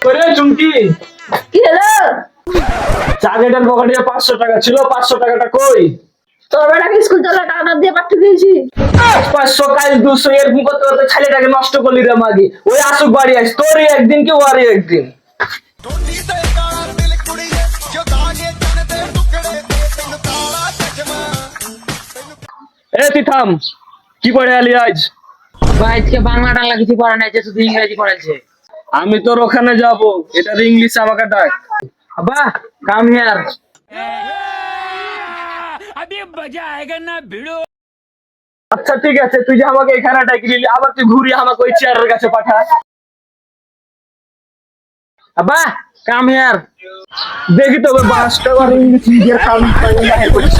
করে চুমকি কি হলো? চাকরিটার পকেটে 500 টাকা ছিল, 500 টাকাটা কই? তোর বেটাকে স্কুল চলে টাকা না দিয়ে পাঠিয়ে দিয়েছি। 500 কাল 200 এরকম করতে করতে ছেলেটাকে নষ্ট করলি রে মাগি। ওই আসুক বাড়ি আস, তোরই একদিন কি ওরই একদিন। এ তুই থাম, কি পড়ে আলি আজ? ভাই আজকে বাংলা টাংলা কিছু পড়া নাই, যে শুধু ইংরেজি পড়াইছে। আমি তোর ওখানে যাব, এটা ইংলিশ আমাকে ডাক। আব্বা কাম হিয়ার। আচ্ছা ঠিক আছে, তুই যে আমাকে এখানে ডাকি নিলি, আবার তুই ঘুরিয়ে আমাকে ওই চেয়ারের কাছে পাঠা। আব্বা কাম হিয়ার। দেখি তবে বাসটা আর ইংলিশ নিজের কাম বাহির করছিস।